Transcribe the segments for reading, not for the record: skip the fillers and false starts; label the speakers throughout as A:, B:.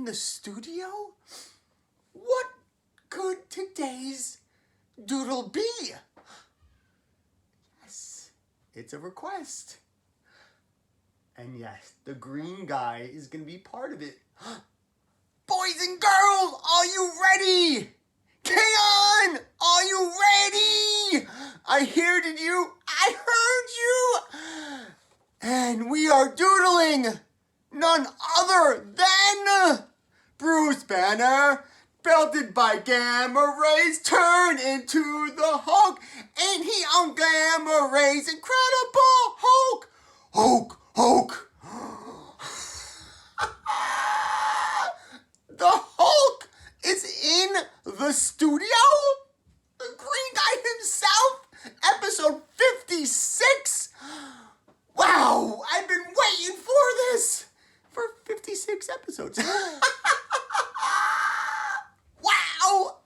A: the studio? What could today's doodle be? Yes, it's a request. And yes, the green guy is going to be part of it. Boys and girls, are you ready? Kaon, are you ready? I heard you. I heard you. And we are doodling none other than Bruce Banner, belted by gamma rays, turned into the Hulk. Ain't he on gamma rays? Incredible Hulk. Hulk. The Hulk is in the studio? The green guy himself? Episode 56? Wow, I've been waiting for this for 56 episodes. Wow!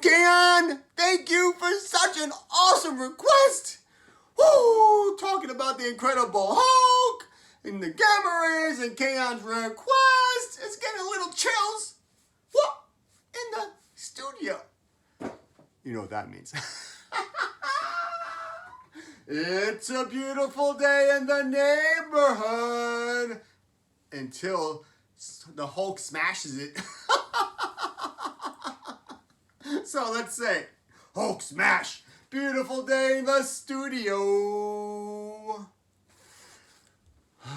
A: Kaon, thank you for such an awesome request. Woo! Talking about the Incredible Hulk and the gamma rays and Kaon's request. It's getting a little chills. What? In the studio. You know what that means. It's a beautiful day in the neighborhood. Until the Hulk smashes it. So let's say, Hulk smash. Beautiful day in the studio.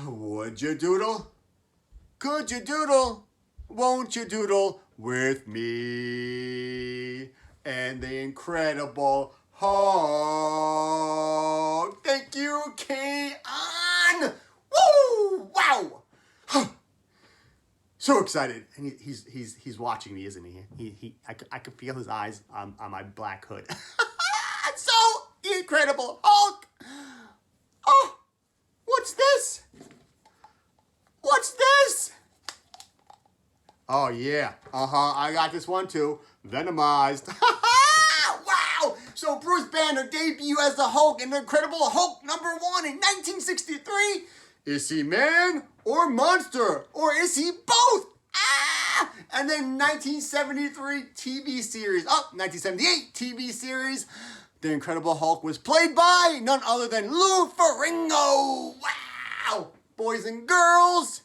A: Would you doodle? Could you doodle? Won't you doodle with me and the Incredible Hulk? Thank you, Kaon. Woo! Wow! So excited, and he's watching me, isn't he? I could feel his eyes on my black hood. So Incredible Hulk. Oh, what's this? What's this? Oh yeah, I got this one too. Venomized. Wow! So Bruce Banner debut as the Hulk in Incredible Hulk #1 in 1963. Is he man or monster? Or is he both? Ah! And then 1973 TV series. 1978 TV series. The Incredible Hulk was played by none other than Lou Ferrigno. Wow! Boys and girls,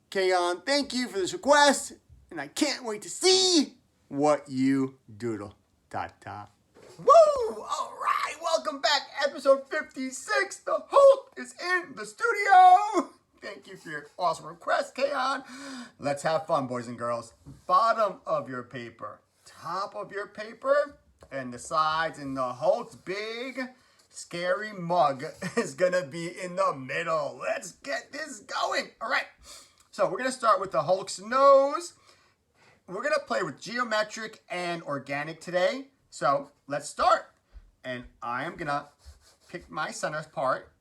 A: Kaon, thank you for this request. And I can't wait to see what you doodle. Ta-ta. Woo! All right, welcome back. Episode 56. The Hulk is in the studio. Thank you for your awesome request, Kaon. Let's have fun, boys and girls. Bottom of your paper, top of your paper, and the sides, and the Hulk's big, scary mug is going to be in the middle. Let's get this going. All right, so we're going to start with the Hulk's nose. We're going to play with geometric and organic today. So let's start. And I am going to pick my center part.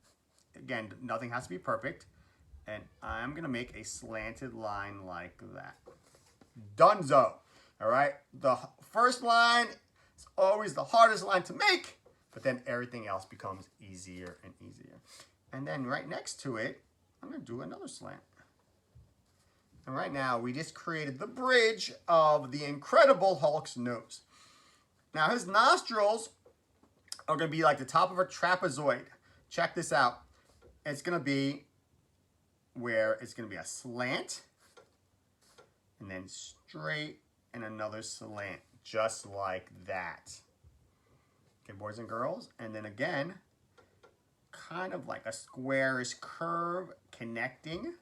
A: Again, nothing has to be perfect. And I'm going to make a slanted line like that. Dunzo. All right. The first line is always the hardest line to make. But then everything else becomes easier and easier. And then right next to it, I'm going to do another slant. And right now, we just created the bridge of the Incredible Hulk's nose. Now, his nostrils are going to be like the top of a trapezoid. Check this out. It's going to be where it's going to be a slant, and then straight, and another slant, just like that. Okay, boys and girls. And then again, kind of like a squarish curve connecting,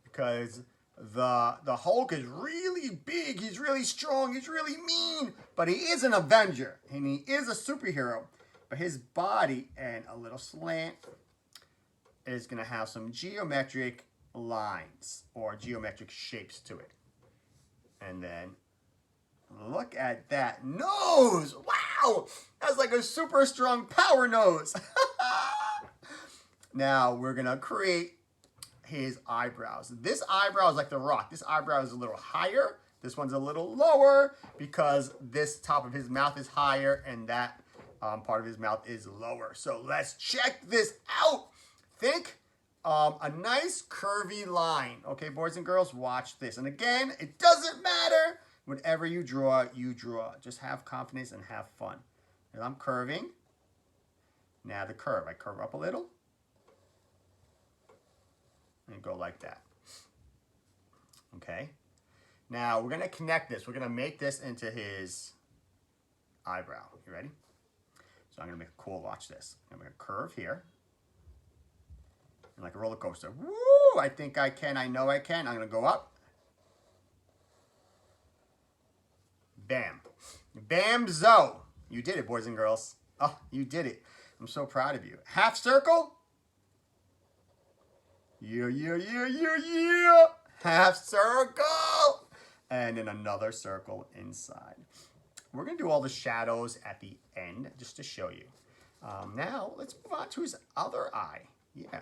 A: because the Hulk is really big, he's really strong, he's really mean, but he is an Avenger, and he is a superhero. But his body and a little slant is going to have some geometric lines or geometric shapes to it. And then look at that nose. Wow, that's like a super strong power nose. Now we're going to create his eyebrows. This eyebrow is like the Rock. This eyebrow is a little higher. This one's a little lower because this top of his mouth is higher and that part of his mouth is lower. So let's check this out. Think a nice curvy line. Okay, boys and girls, watch this. And again, it doesn't matter. Whatever you draw, you draw. Just have confidence and have fun. And I'm curving. Now the curve. I curve up a little. And go like that. Okay. Now we're going to connect this. We're going to make this into his eyebrow. You ready? So I'm going to make a cool, watch this. I'm going to curve here. And like a roller coaster. Woo! I think I can. I know I can. I'm going to go up. Bam. Bam-zo. You did it, boys and girls. Oh, you did it. I'm so proud of you. Half circle. Yeah, yeah, yeah, yeah, yeah. Half circle. And then another circle inside. We're going to do all the shadows at the end just to show you. Now, let's move on to his other eye. Yeah.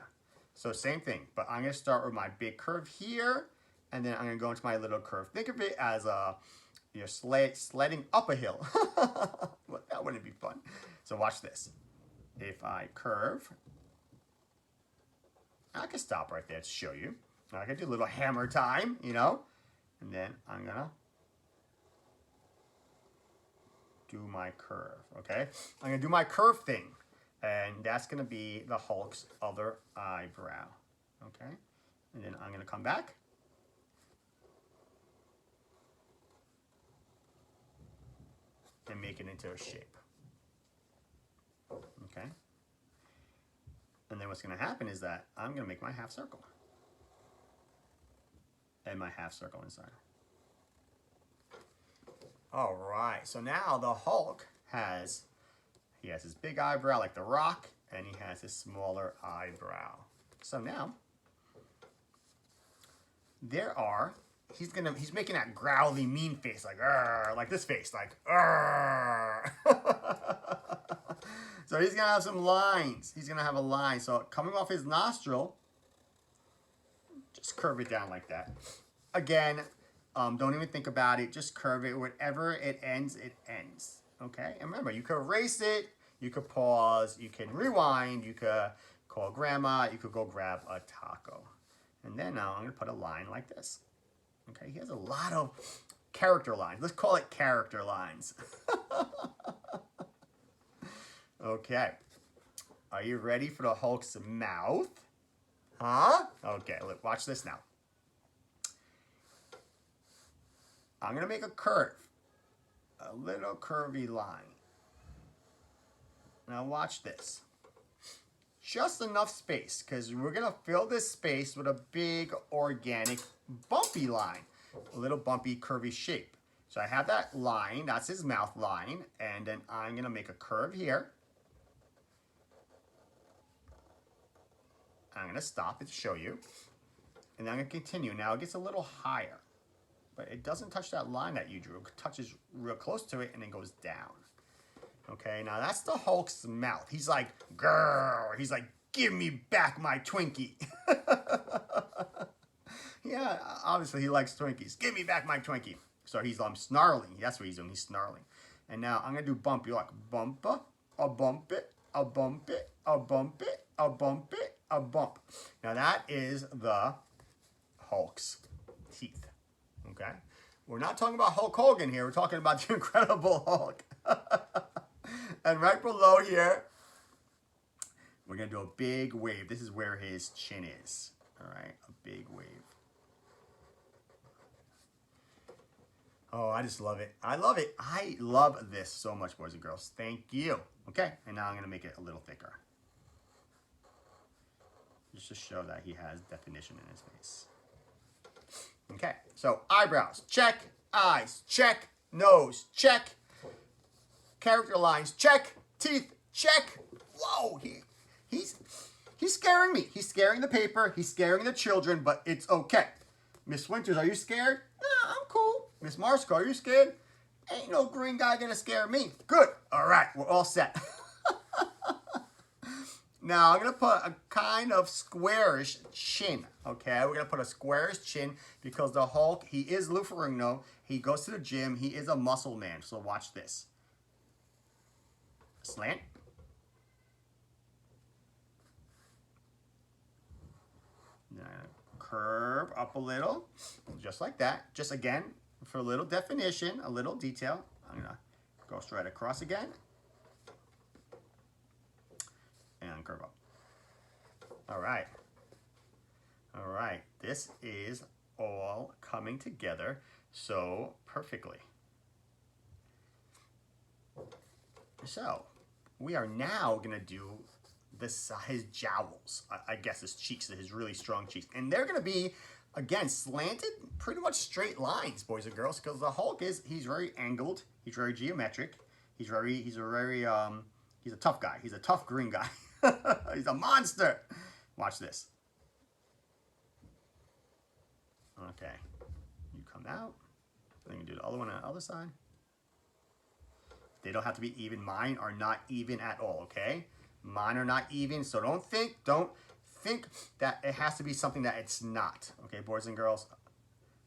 A: So same thing, but I'm going to start with my big curve here, and then I'm going to go into my little curve. Think of it as you're sledding up a hill. Well, that wouldn't be fun. So watch this. If I curve, I can stop right there to show you. I can do a little hammer time, you know, and then I'm going to do my curve, okay? I'm going to do my curve thing, and that's going to be the Hulk's other eyebrow, okay? And then I'm going to come back. And make it into a shape, okay? And then what's going to happen is that I'm going to make my half circle. And my half circle inside. All right, so now the Hulk has his big eyebrow like the Rock, and he has his smaller eyebrow. So now, he's making that growly mean face, like this face, like, So he's gonna have some lines. He's gonna have a line. So coming off his nostril, just curve it down like that. Again, don't even think about it. Just curve it. Whatever it ends, it ends. Okay? And remember, you could erase it. You could pause. You can rewind. You could call grandma. You could go grab a taco. And then now I'm going to put a line like this. Okay? He has a lot of character lines. Let's call it character lines. Okay. Are you ready for the Hulk's mouth? Huh? Okay, look, watch this now. I'm going to make a curve. A little curvy line. Now watch this. Just enough space, because we're going to fill this space with a big, organic, bumpy line. A little bumpy, curvy shape. So I have that line. That's his mouth line. And then I'm going to make a curve here. I'm going to stop it to show you. And then I'm going to continue. Now it gets a little higher. But it doesn't touch that line that you drew. It touches real close to it and then goes down. Okay, now that's the Hulk's mouth. He's like, grrr. He's like, give me back my Twinkie. Yeah, obviously he likes Twinkies. Give me back my Twinkie. So he's snarling. That's what he's doing. He's snarling. And now I'm going to do bump. You're like, bump, a bump it, a bump it, a bump it, a bump it, a bump. Now that is the Hulk's teeth. Okay? We're not talking about Hulk Hogan here. We're talking about the Incredible Hulk. And right below here, we're going to do a big wave. This is where his chin is. All right? A big wave. Oh, I just love it. I love it. I love this so much, boys and girls. Thank you. Okay? And now I'm going to make it a little thicker. Just to show that he has definition in his face. Okay, so eyebrows, check. Eyes, check. Nose, check. Character lines, check. Teeth, check. Whoa, he's scaring me. He's scaring the paper. He's scaring the children, but it's okay. Miss Winters, are you scared? Nah, I'm cool. Miss Marsko, are you scared? Ain't no green guy gonna scare me. Good. All right, we're all set. Now, I'm going to put a kind of squarish chin, okay? We're going to put a squarish chin because the Hulk, he is Lou Ferrigno. He goes to the gym. He is a muscle man. So watch this. Slant. Then I'm gonna curve up a little, just like that. Just again, for a little definition, a little detail. I'm gonna go straight across again. And curve up. All right. All right. This is all coming together so perfectly. So we are now going to do his jowls. I guess his cheeks, his really strong cheeks. And they're going to be, again, slanted, pretty much straight lines, boys and girls, because the Hulk he's very angled. He's very geometric. He's a tough guy. He's a tough green guy. He's a monster. Watch this. Okay. You come out. Then you do the other one on the other side. They don't have to be even. Mine are not even at all, okay? Mine are not even, so don't think that it has to be something that it's not, okay, boys and girls?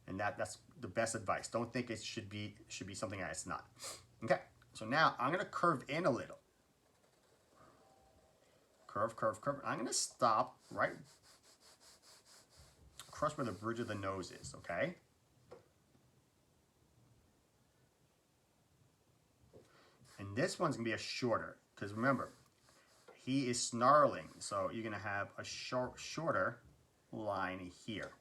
A: And that's the best advice. Don't think it should be something that it's not. Okay, so now I'm gonna curve in a little. Curve, curve, curve. I'm gonna stop right across where the bridge of the nose is, okay? And this one's gonna be a shorter, because remember, he is snarling, so you're gonna have a shorter line here,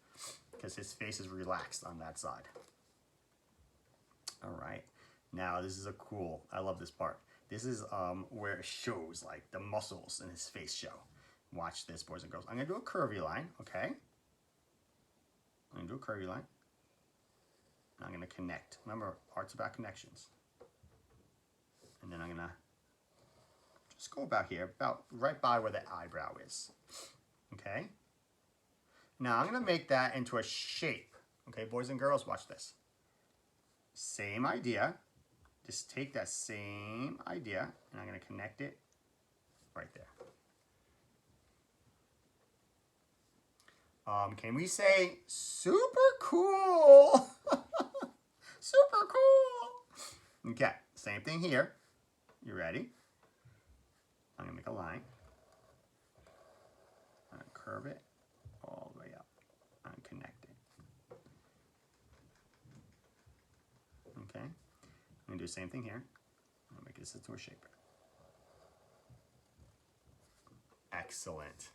A: because his face is relaxed on that side. All right, now this is I love this part. This is where it shows like the muscles in his face show. Watch this, boys and girls. I'm gonna do a curvy line, okay? I'm gonna do a curvy line. And I'm gonna connect. Remember, art's about connections. And then I'm gonna just go about here, about right by where the eyebrow is. Okay? Now I'm gonna make that into a shape. Okay, boys and girls, watch this. Same idea. Just take that same idea and I'm gonna connect it right there. Can we say super cool? Super cool. Okay, same thing here. You ready? I'm gonna make a line. I'm gonna curve it all the way up. I'm connect it. Okay. I'm gonna do the same thing here. I'm gonna make this into a shape. Excellent.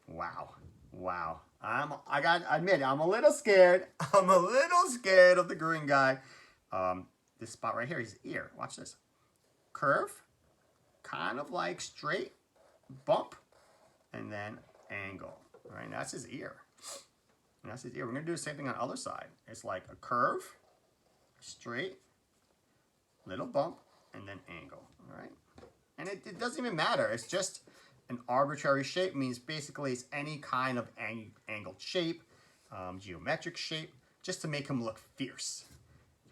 A: Wow. Wow. I gotta admit, I'm a little scared. I'm a little scared of the green guy. This spot right here, his ear. Watch this. Curve, kind of like straight, bump, and then angle. All right, that's his ear. And that's his ear. We're gonna do the same thing on the other side. It's like a curve, straight, little bump, and then angle. All right, and it doesn't even matter. It's just an arbitrary shape. Means basically it's any kind of angled shape, geometric shape, just to make him look fierce.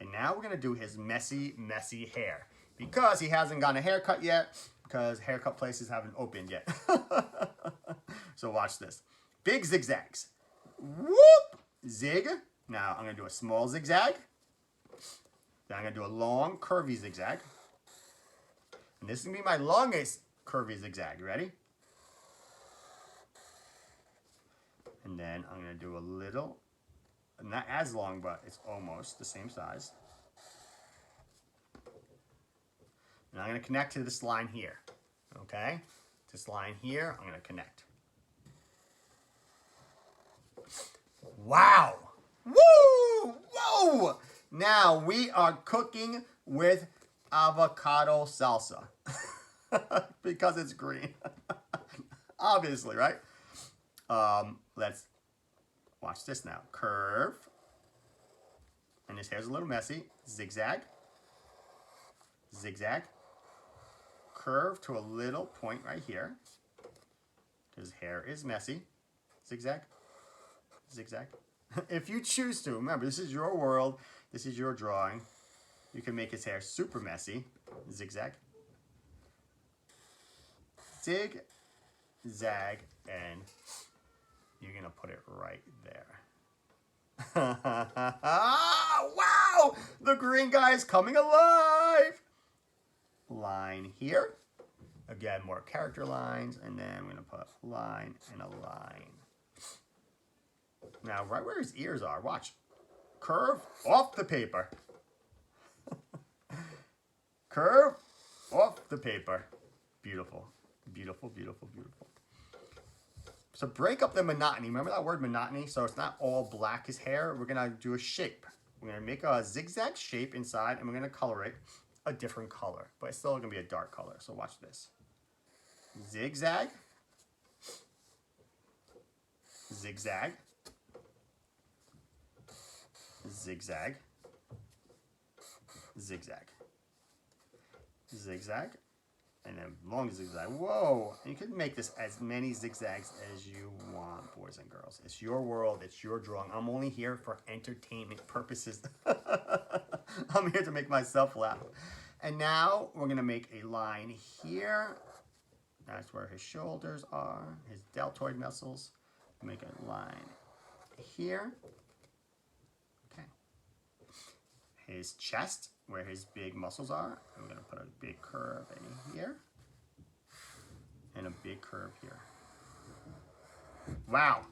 A: And now we're gonna do his messy, messy hair. Because he hasn't gotten a haircut yet, because haircut places haven't opened yet. So watch this. Big zigzags. Whoop! Zig. Now I'm gonna do a small zigzag. Then I'm gonna do a long, curvy zigzag. And this is gonna be my longest curvy zigzag. You ready? And then I'm gonna do a little, not as long, but it's almost the same size. And I'm going to connect to this line here, okay? This line here, I'm going to connect. Wow! Woo! Whoa! Now we are cooking with avocado salsa because it's green. Obviously, right? Let's watch this now. Curve. And his hair's a little messy. Zigzag. Zigzag. Curve to a little point right here. His hair is messy. Zigzag. Zigzag. If you choose to, remember, this is your world. This is your drawing. You can make his hair super messy. Zigzag. Zig, zag, and you're going to put it right there. Wow! The green guy is coming alive! Line here. Again, more character lines, and then I'm going to put a line and a line. Now, right where his ears are, watch. Curve off the paper. Curve off the paper. Beautiful. Beautiful, beautiful, beautiful. So break up the monotony. Remember that word monotony? So it's not all black his hair. We're going to do a shape. We're going to make a zigzag shape inside, and we're going to color it a different color. But it's still going to be a dark color. So watch this. Zigzag. Zigzag. Zigzag. Zigzag. Zigzag. And then long zigzag. Whoa! You can make this as many zigzags as you want, boys and girls. It's your world. It's your drawing. I'm only here for entertainment purposes. I'm here to make myself laugh. And now we're going to make a line here. That's where his shoulders are, his deltoid muscles. Make a line here. Okay. His chest, where his big muscles are. I'm going to put a big curve in here. And a big curve here. Wow.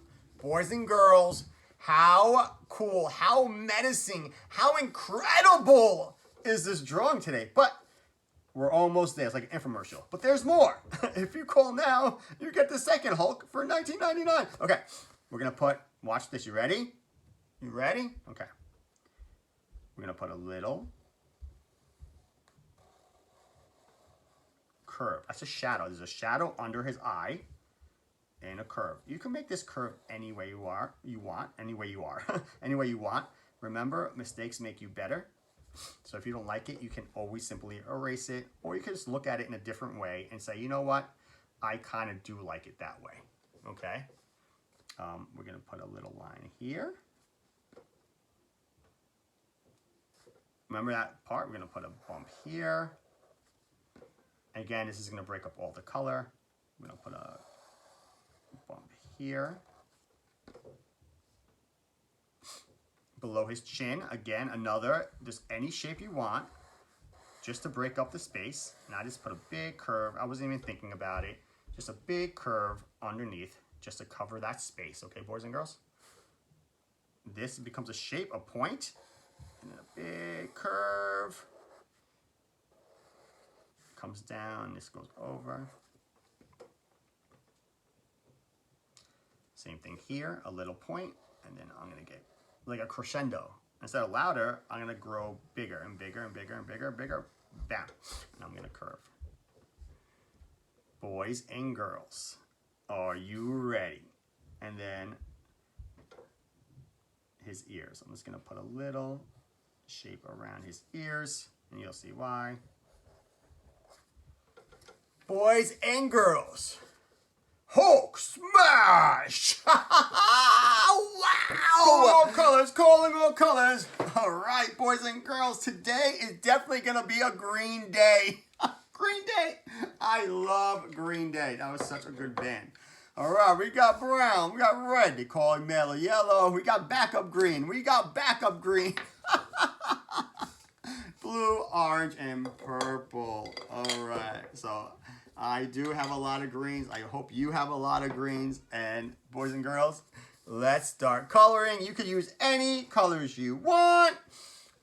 A: Boys and girls, how cool, how menacing, how incredible is this drawing today? But we're almost there. It's like an infomercial. But there's more. If you call now, you get the second Hulk for $19.99. Okay. We're going to put, watch this. You ready? You ready? Okay. We're going to put a little curve. That's a shadow. There's a shadow under his eye and a curve. You can make this curve any way you want. Any way you are. Any way you want. Remember, mistakes make you better. So if you don't like it, you can always simply erase it, or you can just look at it in a different way and say, you know what? I kind of do like it that way. Okay? We're going to put a little line here. Remember that part? We're going to put a bump here. Again, this is going to break up all the color. I'm going to put a bump here. Below his chin, again, another, just any shape you want, just to break up the space. And I just put a big curve. I wasn't even thinking about it. Just a big curve underneath, just to cover that space. Okay, boys and girls? This becomes a shape, a point, and then a big curve. Comes down, this goes over. Same thing here, a little point, and then I'm gonna get like a crescendo. Instead of louder, I'm gonna grow bigger and bigger and bigger and bigger and bigger. Bam, and I'm gonna curve. Boys and girls, are you ready? And then his ears. I'm just gonna put a little shape around his ears, and you'll see why. Boys and girls, Hulk smash! Wow! Calling all colors, calling all colors. All right, boys and girls, today is definitely gonna be a Green Day. Green Day. I love Green Day. That was such a good band. All right, we got brown, we got red. They call it mellow yellow. We got backup green. We got backup green. Blue, orange, and purple. All right, so I do have a lot of greens. I hope you have a lot of greens. And boys and girls, let's start coloring. You can use any colors you want,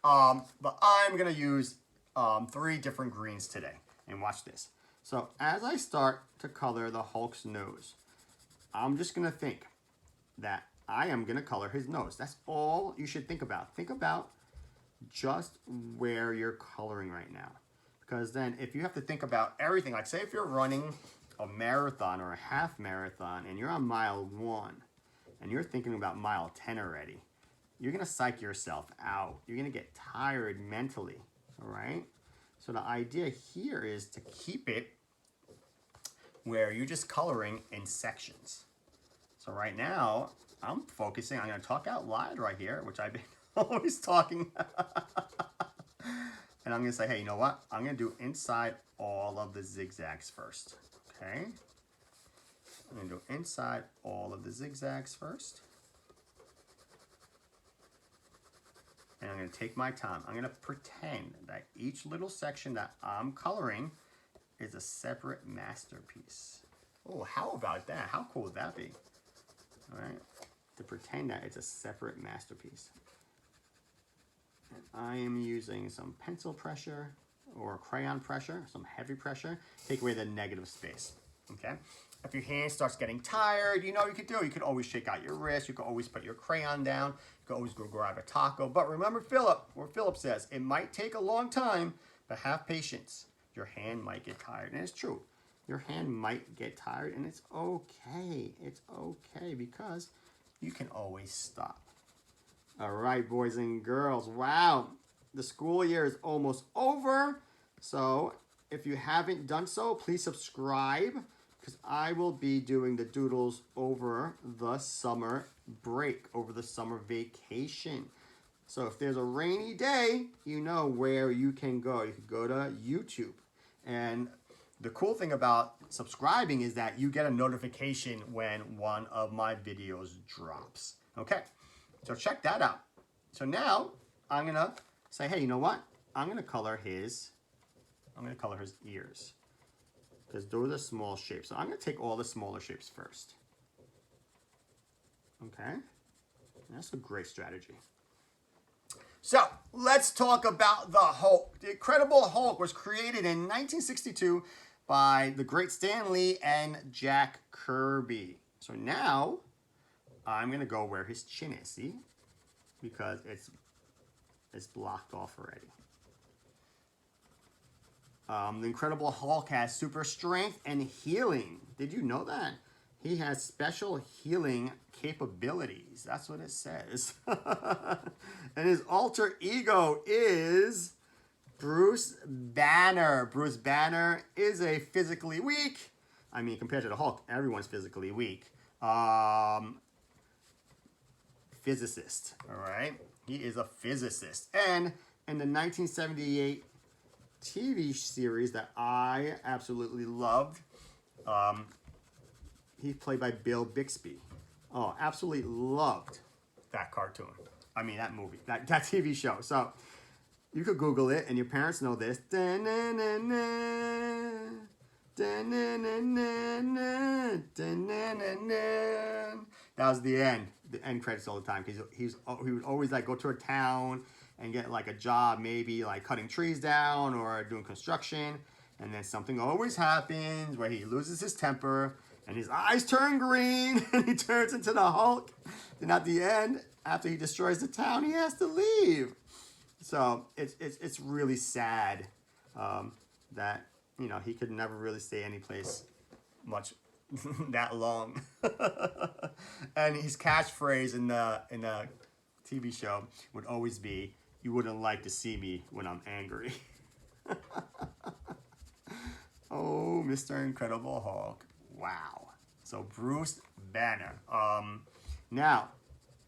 A: but I'm gonna use 3 different greens today. And watch this. So as I start to color the Hulk's nose, I'm just gonna think that I am gonna color his nose. That's all you should think about. Think about just where you're coloring right now. Because then if you have to think about everything, like say if you're running a marathon or a half marathon and you're on mile 1 and you're thinking about mile 10 already, you're gonna psych yourself out. You're gonna get tired mentally, all right? So the idea here is to keep it where you're just coloring in sections. So right now, I'm focusing, I'm gonna talk out loud right here, which I've been always talking. And I'm gonna say, hey, you know what? I'm gonna do inside all of the zigzags first, okay? I'm gonna do inside all of the zigzags first. And I'm gonna take my time. I'm gonna pretend that each little section that I'm coloring is a separate masterpiece. Oh, how about that? How cool would that be? All right. to pretend that it's a separate masterpiece. And I am using some pencil pressure or crayon pressure, some heavy pressure, take away the negative space, okay? If your hand starts getting tired, you know what you could do. You could always shake out your wrist. You could always put your crayon down. You could always go grab a taco. But remember Philip says, it might take a long time, but have patience. Your hand might get tired. And it's true. Your hand might get tired, and it's okay. It's okay because you can always stop. All right, boys and girls. Wow. The school year is almost over. So if you haven't done so, please subscribe, because I will be doing the doodles over the summer break, over the summer vacation. So if there's a rainy day, you know where you can go. You can go to YouTube. And the cool thing about subscribing is that you get a notification when one of my videos drops. Okay, so check that out. So now I'm gonna say, hey, you know what? I'm gonna color his ears, because those are small shapes. So I'm going to take all the smaller shapes first. Okay? That's a great strategy. So, let's talk about the Hulk. The Incredible Hulk was created in 1962 by the great Stan Lee and Jack Kirby. So now, I'm going to go where his chin is, see? Because it's blocked off already. The Incredible Hulk has super strength and healing. Did you know that? He has special healing capabilities. That's what it says. And his alter ego is Bruce Banner. Bruce Banner is a physically weak, I mean, compared to the Hulk, everyone's physically weak, physicist, all right? He is a physicist. And in the 1978 TV series that I absolutely loved, he's played by Bill Bixby. Oh, absolutely loved that cartoon. I mean, that movie, that TV show. So you could Google it, and your parents know this. That was the end credits all the time, because he would always like go to a town and get like a job, maybe like cutting trees down or doing construction, and then something always happens where he loses his temper and his eyes turn green and he turns into the Hulk. And at the end, after he destroys the town, he has to leave. So it's really sad that, you know, he could never really stay any place much that long. And his catchphrase in the TV show would always be, "You wouldn't like to see me when I'm angry." Oh, Mr. Incredible Hulk. Wow. So Bruce Banner. Now,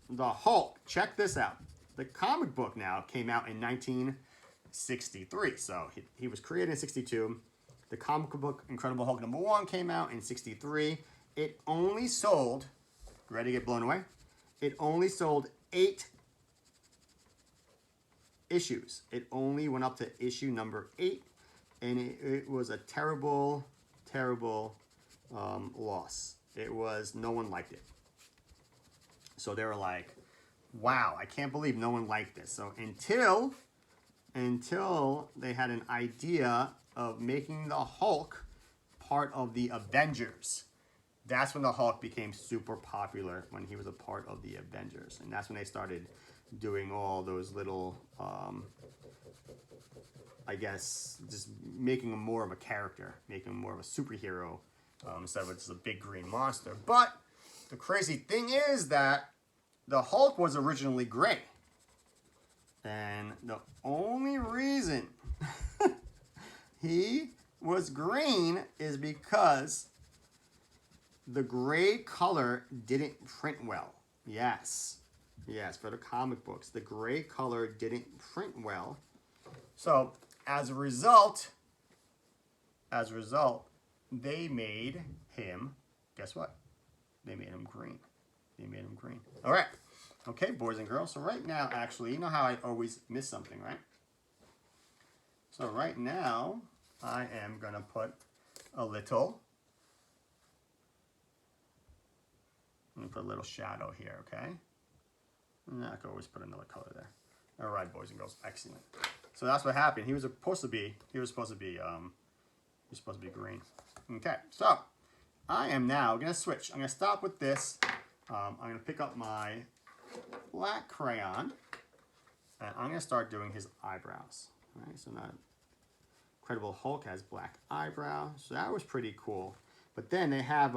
A: the Hulk, check this out. The comic book now came out in 1963. So he was created in 62. The comic book Incredible Hulk #1 came out in 63. It only sold, ready to get blown away? It only sold 8 issues. It only went up to issue number 8, and it was a terrible, terrible loss. It was, no one liked it. So they were like, wow, I can't believe no one liked this. So until they had an idea of making the Hulk part of the Avengers. That's when the Hulk became super popular, when he was a part of the Avengers. And that's when they started doing all those little, I guess, just making him more of a character, making him more of a superhero, instead of just a big green monster. But the crazy thing is that the Hulk was originally gray. And the only reason he was green is because the gray color didn't print well. Yes, for the comic books, the gray color didn't print well. So as a result, they made him, guess what? They made him green. All right. Okay, boys and girls. So right now, actually, you know how I always miss something, right? So right now, I am going to put a little Let me put a little shadow here, okay? And I could always put another color there. All right, boys and girls, excellent. So that's what happened. He was supposed to be green. Okay, so I am now gonna switch. I'm gonna stop with this. I'm gonna pick up my black crayon, and I'm gonna start doing his eyebrows. All right, so now Incredible Hulk has black eyebrows, so that was pretty cool. But then they have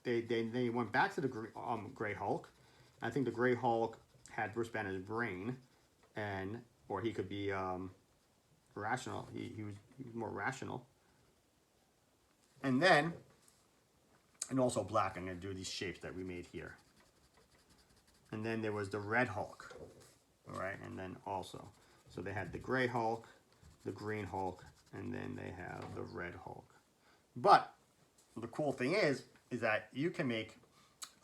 A: they went back to the Gray Hulk. I think the Gray Hulk had Bruce Banner's brain, or he could be rational. He was more rational. And also black. I'm gonna do these shapes that we made here. And then there was the Red Hulk, all right. And then also, so they had the Gray Hulk, the Green Hulk, and then they have the Red Hulk. But the cool thing is that you can make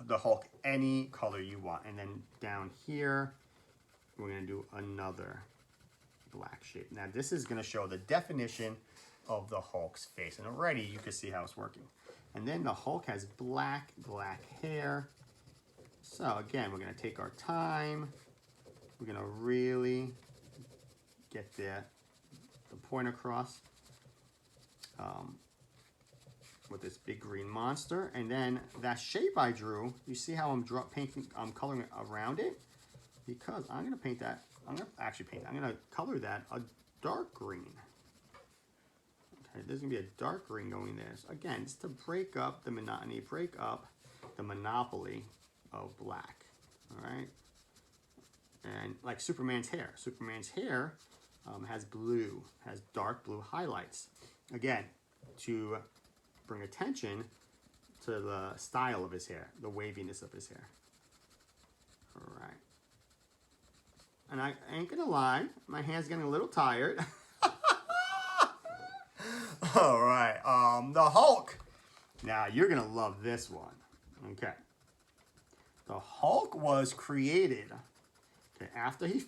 A: the Hulk any color you want. And then down here, we're gonna do another black shape. Now this is gonna show the definition of the Hulk's face. And already you can see how it's working. And then the Hulk has black hair. So again, we're gonna take our time. We're gonna really get the point across with this big green monster. And then that shape I drew, you see how I'm coloring around it? Because I'm gonna paint that, I'm gonna color that a dark green. Okay, there's gonna be a dark green going there. So again, just to break up the monotony, break up the monopoly of black, all right? And like Superman's hair. Superman's hair has dark blue highlights. Again, to bring attention to the style of his hair, the waviness of his hair. All right. And I ain't gonna lie, my hand's getting a little tired. All right, the Hulk. Now you're gonna love this one. Okay. The Hulk was created after his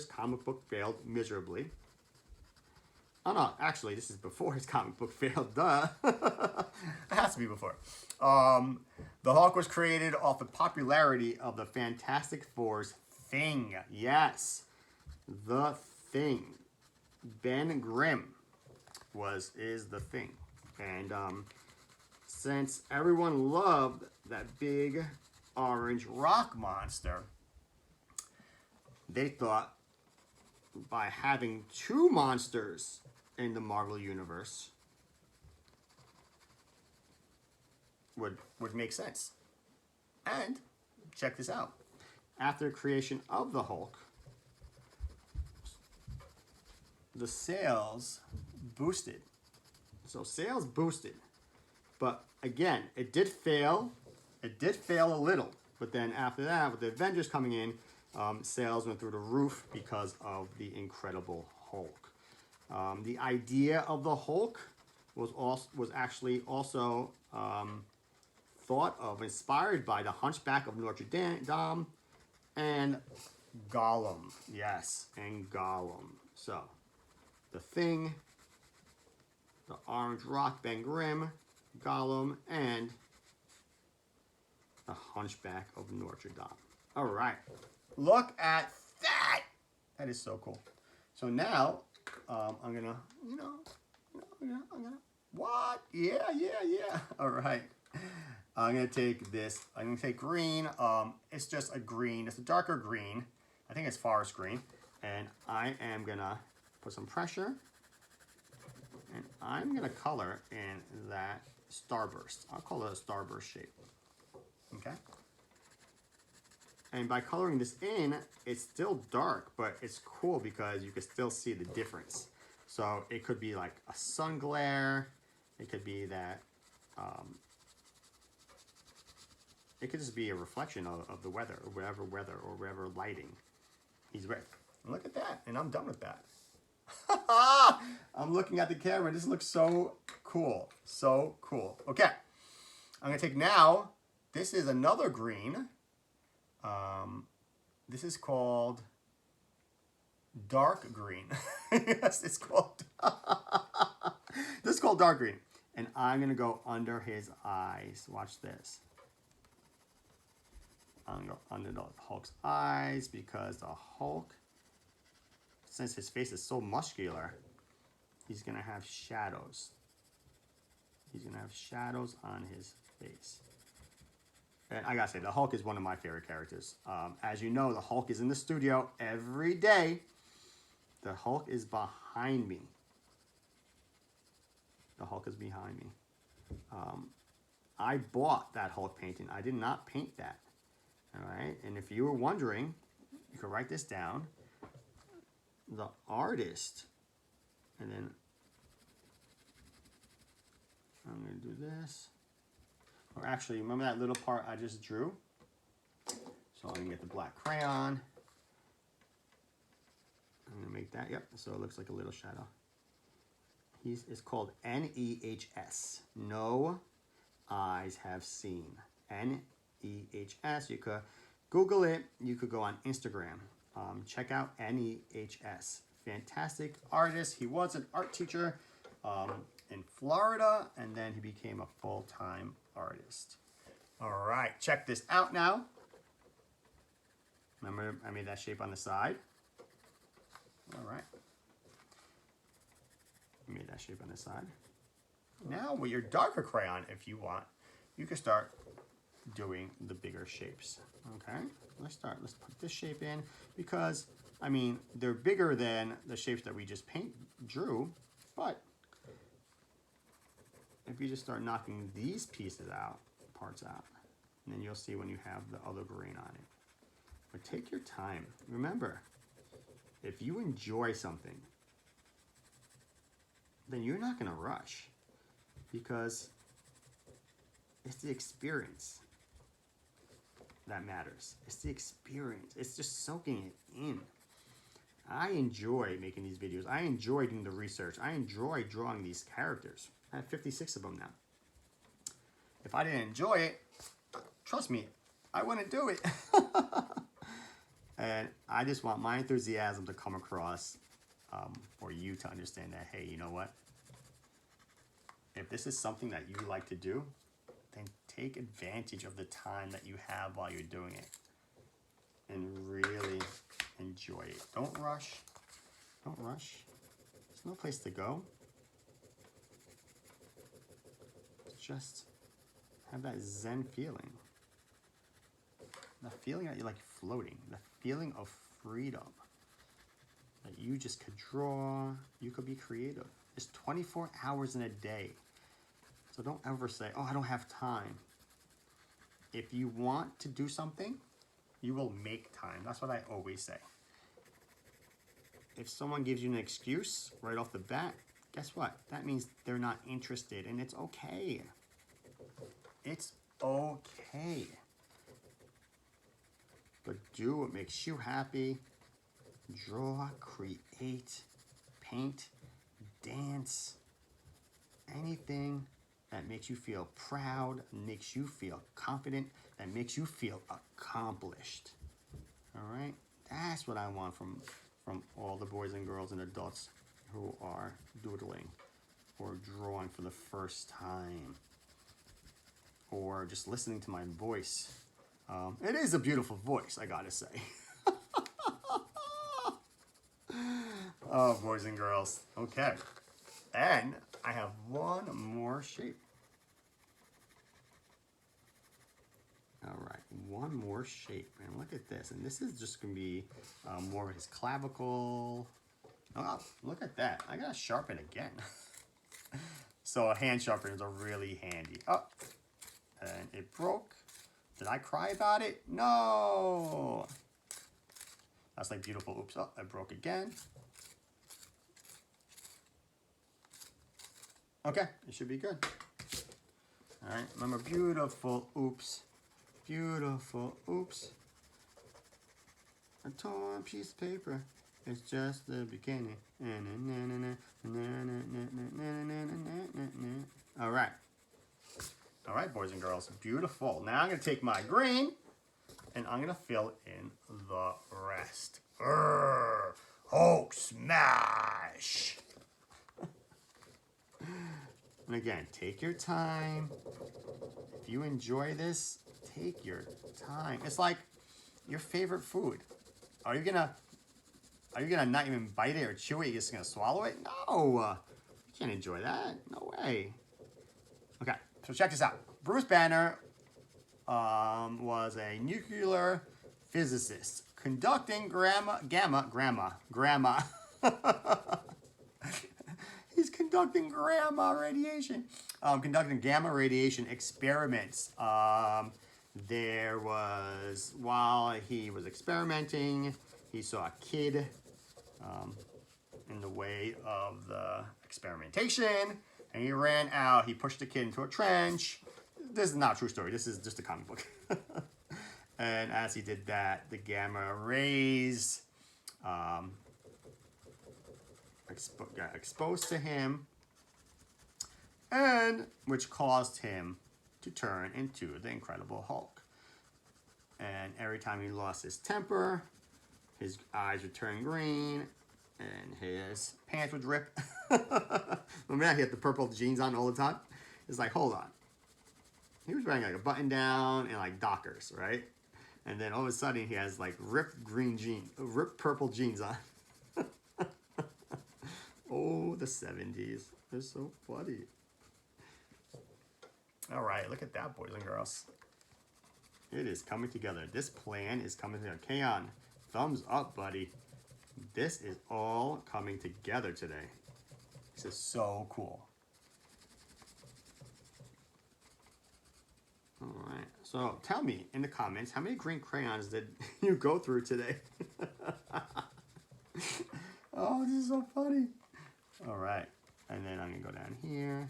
A: comic book failed miserably. Oh no, actually this is before his comic book failed, duh. It has to be before. The Hulk was created off the popularity of the Fantastic Four's Thing. Yes, the Thing. Ben Grimm is the Thing. And since everyone loved that big orange rock monster, they thought by having two monsters in the Marvel Universe would make sense. And check this out. After creation of the Hulk, the sales boosted. So sales boosted. But again, it did fail. It did fail a little. But then after that, with the Avengers coming in, sales went through the roof because of the Incredible Hulk. The idea of the Hulk was actually also thought of, inspired by the Hunchback of Notre Dame and Gollum. Yes, and Gollum. So, the Thing, the Orange Rock, Ben Grimm, Gollum, and the Hunchback of Notre Dame. All right, look at that. That is so cool. So now, I'm gonna, what? Yeah. All right. I'm gonna take this. I'm gonna take green. It's just a green. It's a darker green. I think it's forest green. And I am gonna put some pressure. And I'm gonna color in that starburst. I'll call it a starburst shape. Okay. And by coloring this in, it's still dark, but it's cool because you can still see the difference. So it could be like a sun glare. It could be that, it could just be a reflection of the weather or whatever lighting he's with. And look at that, and I'm done with that. I'm looking at the camera. This looks so cool. So cool. Okay. I'm going to take now, this is another green. This is called dark green. Yes, it's called. This is called dark green. And I'm going to go under his eyes. Watch this. I'm gonna go under the Hulk's eyes because the Hulk, since his face is so muscular, he's gonna have shadows. He's gonna have shadows on his face. And I gotta say, the Hulk is one of my favorite characters. As you know, the Hulk is in the studio every day. The Hulk is behind me. The Hulk is behind me. I bought that Hulk painting. I did not paint that. All right, and if you were wondering, you could write this down. The artist, and then I'm gonna do this. Or actually, remember that little part I just drew? So I'm gonna get the black crayon. I'm gonna make that, yep, so it looks like a little shadow. It's called NEHS, No Eyes Have Seen. NEHS, you could Google it, you could go on Instagram. Check out NEHS. Fantastic artist. He was an art teacher in Florida, and then he became a full-time artist. All right, check this out now. Remember, I made that shape on the side. All right. Made that shape on the side. Now with your darker crayon, if you want, you can start doing the bigger shapes. Okay, let's put this shape in because, I mean, they're bigger than the shapes that we just drew, but if you just start knocking these parts out, and then you'll see when you have the other green on it. But take your time. Remember, if you enjoy something, then you're not gonna rush because it's the experience that matters. It's the experience. It's just soaking it in. I enjoy making these videos. I enjoy doing the research. I enjoy drawing these characters. I have 56 of them now. If I didn't enjoy it, trust me, I wouldn't do it. And I just want my enthusiasm to come across for you to understand that, hey, you know what? If this is something that you like to do, then take advantage of the time that you have while you're doing it and really enjoy it. Don't rush. Don't rush. There's no place to go. Just have that Zen feeling. The feeling that you're like floating. The feeling of freedom. That you just could draw. You could be creative. There's 24 hours in a day. So don't ever say, oh, I don't have time. If you want to do something, you will make time. That's what I always say. If someone gives you an excuse right off the bat, guess what? That means they're not interested, and it's okay. It's okay. But do what makes you happy. Draw, create, paint, dance, anything that makes you feel proud, makes you feel confident, that makes you feel accomplished. All right? That's what I want from all the boys and girls and adults who are doodling or drawing for the first time or just listening to my voice. It is a beautiful voice, I gotta say. Oh, boys and girls. Okay. And I have one more shape. All right, one more shape. And look at this. And this is just going to be more of his clavicle. Oh, look at that. I got to sharpen again. So hand sharpeners are really handy. Oh, and it broke. Did I cry about it? No. That's like beautiful. Oops, oh, I broke again. Okay, it should be good. All right, remember, beautiful oops. Beautiful oops. A torn piece of paper. It's just the beginning. All right. All right, boys and girls. Beautiful. Now I'm going to take my green and I'm going to fill in the rest. Hulk smash. And again, take your time. If you enjoy this, Take your time. It's like your favorite food. Are you gonna not even bite it or chew it? You're just gonna swallow it? No, you can't enjoy that. No way. Okay, so check this out. Bruce Banner was a nuclear physicist conducting gamma. He's conducting gamma radiation. Conducting gamma radiation experiments. There was, while he was experimenting, he saw a kid in the way of the experimentation, and he ran out. He pushed the kid into a trench. This is not a true story. This is just a comic book. And as he did that, the gamma rays got exposed to him, and which caused him to turn into the Incredible Hulk. And every time he lost his temper, his eyes would turn green, and his pants would rip. Remember that? He had the purple jeans on all the time? It's like, hold on. He was wearing like a button down and like Dockers, right? And then all of a sudden he has like ripped purple jeans on. Oh, the 70s. They're so funny. All right, look at that, boys and girls. It is coming together. This plan is coming together. Kaon, thumbs up, buddy. This is all coming together today. This is so cool. All right, so tell me in the comments, how many green crayons did you go through today? Oh, this is so funny. All right, and then I'm gonna go down here.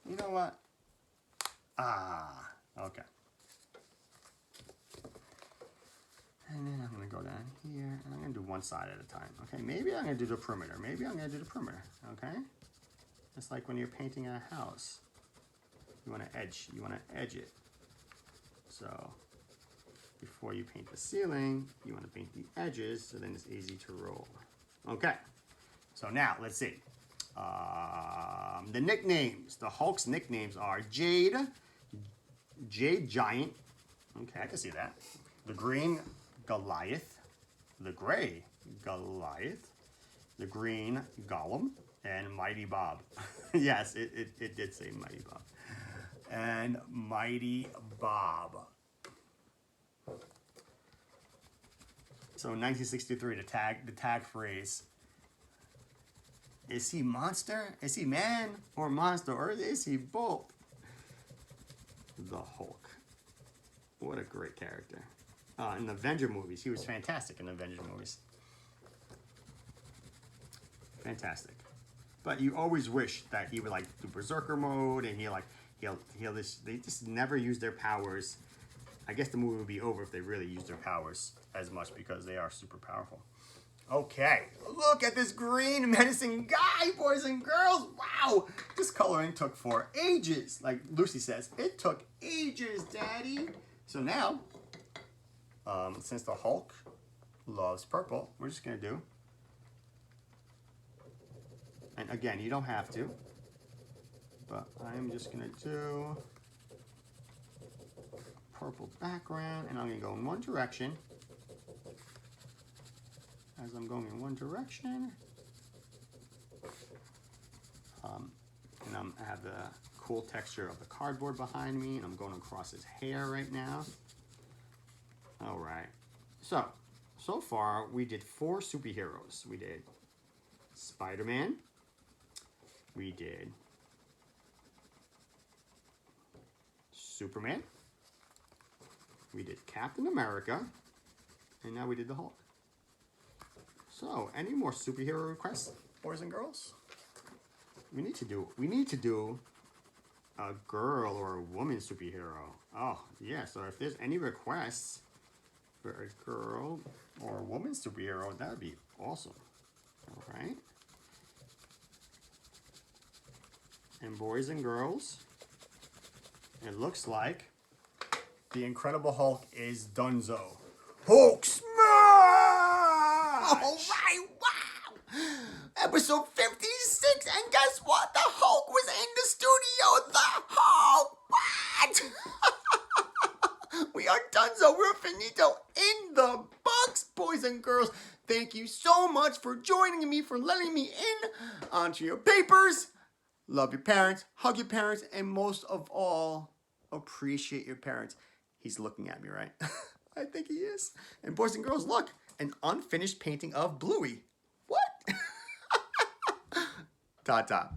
A: You know what? Okay. And then I'm gonna go down here, and I'm gonna do one side at a time. Okay, maybe I'm gonna do the perimeter. Okay? It's like when you're painting a house. You wanna edge it. So before you paint the ceiling, you wanna paint the edges, so then it's easy to roll. Okay, so now let's see. The nicknames, the Hulk's nicknames are Jade Giant. Okay, I can see that. The Green Goliath, the Gray Goliath, the Green Golem, and Mighty Bob. Yes, it did say Mighty Bob. And Mighty Bob. So in 1963, the tag phrase, is he monster? Is he man or monster? Or is he both? The Hulk. What a great character. In the Avenger movies, he was fantastic in the Avenger movies. Fantastic. But you always wish that he would like do Berserker mode, and they just never use their powers. I guess the movie would be over if they really used their powers as much, because they are super powerful. Okay, look at this green menacing guy, boys and girls. Wow, this coloring took for ages. Like Lucy says, it took ages, Daddy. So now, since the Hulk loves purple, we're just gonna do, and again, you don't have to, but I'm just gonna do purple background, and I'm gonna go in one direction. As I'm going in one direction, and I have the cool texture of the cardboard behind me, and I'm going across his hair right now. All right, so far we did 4 superheroes. We did Spider-Man, we did Superman, we did Captain America, and now we did the Hulk. So, any more superhero requests, boys and girls? We need to do a girl or a woman superhero. Oh, yeah, so if there's any requests for a girl or a woman superhero, that would be awesome. All right. And boys and girls, it looks like the Incredible Hulk is donezo. Hulk smash! All right, wow! Episode 56, and guess what? The Hulk was in the studio. The Hulk! What? Dunzo. We're finito in the box, boys and girls. Thank you so much for joining me, for letting me in onto your papers. Love your parents, hug your parents, and most of all, appreciate your parents. He's looking at me, right? I think he is. And boys and girls, look, an unfinished painting of Bluey. What? Ta-ta.